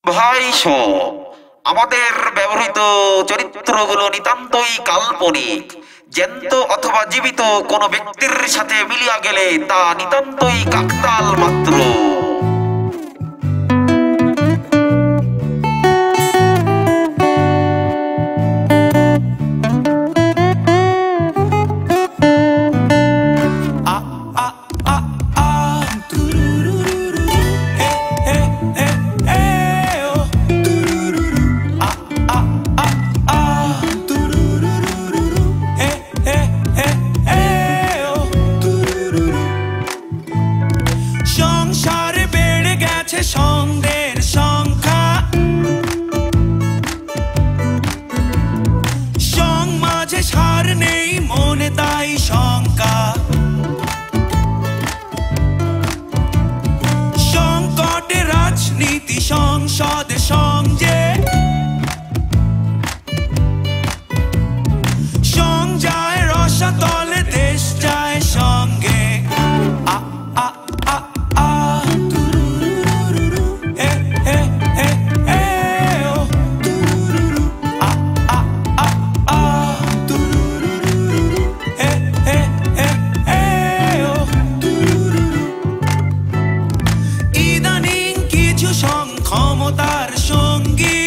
ভাই আমাদের ব্যবহৃত চরিত্রগুলো নিতান্তই কাল্পনিক। জ্যান্ত অথবা জীবিত কোনো ব্যক্তির সাথে মিলিয়া গেলে তা নিতান্তই কাকতাল মাত্র। সংসারে বেড়ে গেছে সঙ্গের সংখ্যা, সং মাঝে সার নেই মনে তাই শঙ্কা। সংকটে রাজনীতি সংসদে সঙ্গে, সং যায় রসাতলে দেশ যায় সঙ্গে। ইদানিং কিছু ক্ষমতার সঙ্গী